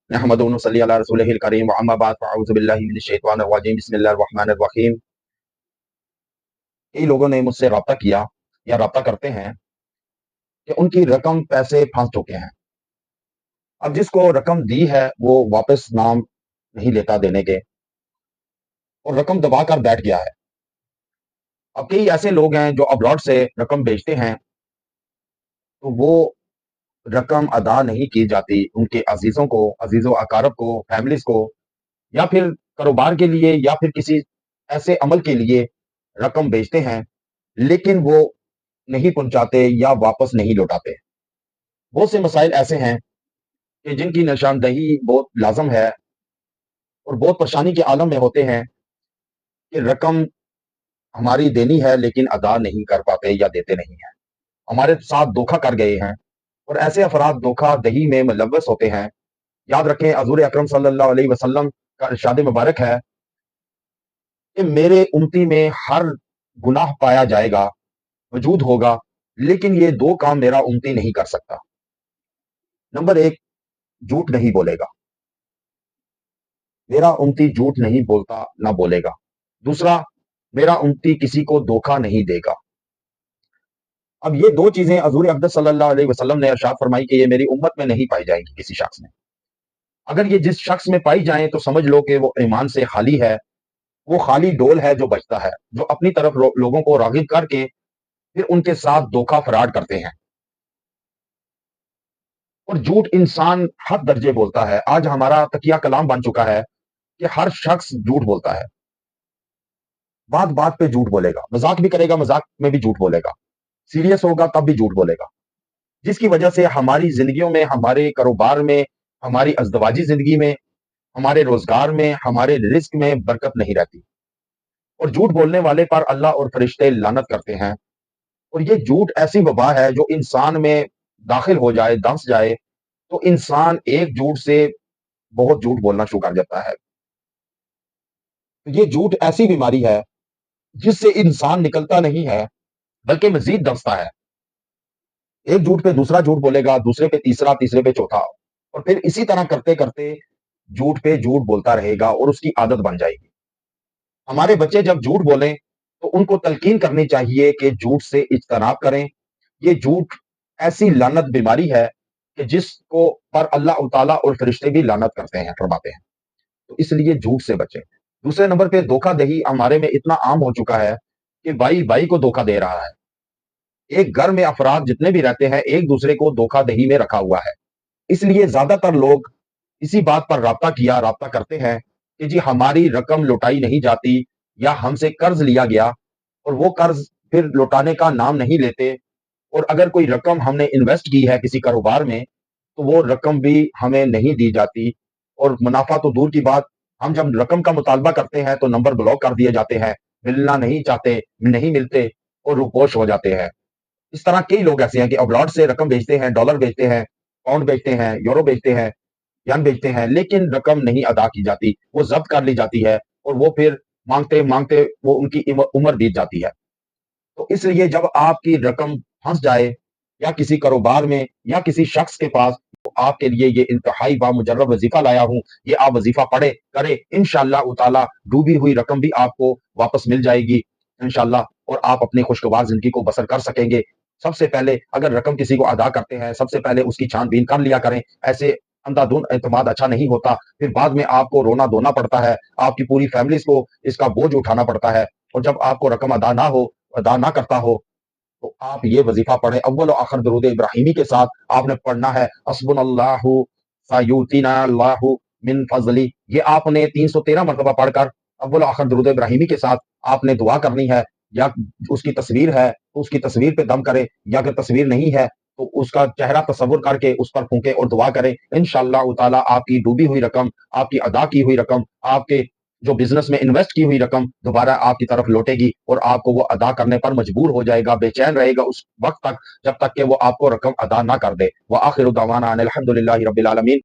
نحمدہ و نصلی علی رسولہ الکریم وأما بعد فاعوذ باللہ من الشیطان الرجیم بسم اللہ الرحمن الرحیم۔ کئی لوگوں نے مجھ سے رابطہ کیا یا رابطہ کرتے ہیں کہ ان کی رقم پیسے پھنس چکے ہیں۔ اب جس کو رقم دی ہے وہ واپس نام نہیں لیتا دینے کے، اور رقم دبا کر بیٹھ گیا ہے۔ اب کئی ایسے لوگ ہیں جو ابراڈ سے رقم بھیجتے ہیں تو وہ رقم ادا نہیں کی جاتی ان کے عزیزوں کو، عزیز و اقارب کو، فیملیز کو، یا پھر کاروبار کے لیے یا پھر کسی ایسے عمل کے لیے رقم بھیجتے ہیں لیکن وہ نہیں پہنچاتے یا واپس نہیں لوٹاتے۔ بہت سے مسائل ایسے ہیں کہ جن کی نشاندہی بہت لازم ہے اور بہت پریشانی کے عالم میں ہوتے ہیں کہ رقم ہماری دینی ہے لیکن ادا نہیں کر پاتے یا دیتے نہیں ہیں، ہمارے ساتھ دھوکہ کر گئے ہیں، اور ایسے افراد دھوکہ دہی میں ملوث ہوتے ہیں۔ یاد رکھیں حضور اکرم صلی اللہ علیہ وسلم کا ارشاد مبارک ہے کہ میرے امتی میں ہر گناہ پایا جائے گا، وجود ہوگا، لیکن یہ دو کام میرا امتی نہیں کر سکتا۔ نمبر ایک، جھوٹ نہیں بولے گا، میرا امتی جھوٹ نہیں بولتا نہ بولے گا۔ دوسرا، میرا امتی کسی کو دھوکہ نہیں دے گا۔ اب یہ دو چیزیں حضور اقدس صلی اللہ علیہ وسلم نے ارشاد فرمائی کہ یہ میری امت میں نہیں پائی جائیں گی کسی شخص میں۔ اگر یہ جس شخص میں پائی جائیں تو سمجھ لو کہ وہ ایمان سے خالی ہے، وہ خالی ڈول ہے جو بچتا ہے، جو اپنی طرف لوگوں کو راغب کر کے پھر ان کے ساتھ دھوکہ فراڈ کرتے ہیں۔ اور جھوٹ انسان حد درجے بولتا ہے۔ آج ہمارا تکیہ کلام بن چکا ہے کہ ہر شخص جھوٹ بولتا ہے، بات بات پہ جھوٹ بولے گا، مذاق بھی کرے گا، مذاق میں بھی جھوٹ بولے گا، سیریس ہوگا تب بھی جھوٹ بولے گا، جس کی وجہ سے ہماری زندگیوں میں، ہمارے کاروبار میں، ہماری ازدواجی زندگی میں، ہمارے روزگار میں، ہمارے رزق میں برکت نہیں رہتی۔ اور جھوٹ بولنے والے پر اللہ اور فرشتے لعنت کرتے ہیں۔ اور یہ جھوٹ ایسی وبا ہے جو انسان میں داخل ہو جائے، دنس جائے، تو انسان ایک جھوٹ سے بہت جھوٹ بولنا شروع کر دیتا ہے۔ یہ جھوٹ ایسی بیماری ہے جس سے انسان نکلتا نہیں ہے بلکہ مزید دنستا ہے۔ ایک جھوٹ پہ دوسرا جھوٹ بولے گا، دوسرے پہ تیسرا، تیسرے پہ چوتھا، اور پھر اسی طرح کرتے کرتے جھوٹ پہ جھوٹ بولتا رہے گا اور اس کی عادت بن جائے گی۔ ہمارے بچے جب جھوٹ بولیں تو ان کو تلقین کرنی چاہیے کہ جھوٹ سے اجتناب کریں۔ یہ جھوٹ ایسی لعنت بیماری ہے کہ جس کو پر اللہ تعالیٰ اور فرشتے بھی لعنت کرتے ہیں، فرماتے ہیں، تو اس لیے جھوٹ سے بچیں۔ دوسرے نمبر پہ دھوکہ دہی ہمارے میں اتنا عام ہو چکا ہے کہ بھائی بھائی کو دھوکہ دے رہا ہے۔ ایک گھر میں افراد جتنے بھی رہتے ہیں ایک دوسرے کو دھوکہ دہی میں رکھا ہوا ہے۔ اس لیے زیادہ تر لوگ اسی بات پر رابطہ کرتے ہیں کہ جی ہماری رقم لوٹائی نہیں جاتی، یا ہم سے قرض لیا گیا اور وہ قرض پھر لوٹانے کا نام نہیں لیتے، اور اگر کوئی رقم ہم نے انویسٹ کی ہے کسی کاروبار میں تو وہ رقم بھی ہمیں نہیں دی جاتی، اور منافع تو دور کی بات، ہم جب رقم کا مطالبہ کرتے ہیں تو نمبر بلاک کر دیے جاتے ہیں، ملنا نہیں چاہتے، نہیں ملتے اور روپوش ہو جاتے ہیں۔ اس طرح کئی لوگ ایسے ہیں کہ ابراڈ سے رقم بھیجتے ہیں، ڈالر بھیجتے ہیں، پاؤنڈ بھیجتے ہیں، یورو بھیجتے ہیں، ین بھیجتے ہیں، لیکن رقم نہیں ادا کی جاتی، وہ ضبط کر لی جاتی ہے، اور وہ پھر مانگتے مانگتے وہ ان کی عمر بیت جاتی ہے۔ تو اس لیے جب آپ کی رقم پھنس جائے یا کسی کاروبار میں یا کسی شخص کے پاس، تو آپ کے لیے یہ انتہائی بامجرب وظیفہ لایا ہوں، یہ آپ وظیفہ پڑھے کرے، انشاءاللہ تعالی ڈوبی ہوئی رقم بھی آپ کو واپس مل جائے گی انشاءاللہ، اور آپ اپنی خوشگوار زندگی کو بسر کر سکیں گے۔ سب سے پہلے اگر رقم کسی کو ادا کرتے ہیں، سب سے پہلے اس کی چھان بین کر لیا کریں۔ ایسے اندھا دھند اعتماد اچھا نہیں ہوتا، پھر بعد میں آپ کو رونا دھونا پڑتا ہے، آپ کی پوری فیملیز کو اس کا بوجھ اٹھانا پڑتا ہے، اور جب آپ کو رقم ادا نہ کرتا ہو تو آپ یہ وظیفہ پڑھیں، اول و آخر درود ابراہیمی کے ساتھ آپ نے پڑھنا ہے، حسبنا اللہ سیؤتینا اللہ من فضلی۔ یہ آپ نے 313 مرتبہ پڑھ کر اول و آخر درود ابراہیمی کے ساتھ آپ نے دعا کرنی ہے۔ یا اس کی تصویر ہے تو اس کی تصویر پہ دم کرے، یا اگر تصویر نہیں ہے تو اس کا چہرہ تصور کر کے اس پر پھونکے اور دعا کریں، انشاءاللہ تعالیٰ آپ کی ڈوبی ہوئی رقم، آپ کی ادا کی ہوئی رقم، آپ کے جو بزنس میں انویسٹ کی ہوئی رقم دوبارہ آپ کی طرف لوٹے گی، اور آپ کو وہ ادا کرنے پر مجبور ہو جائے گا، بے چین رہے گا اس وقت تک جب تک کہ وہ آپ کو رقم ادا نہ کر دے۔ وآخر دعوانا ان الحمد للہ رب العالمین۔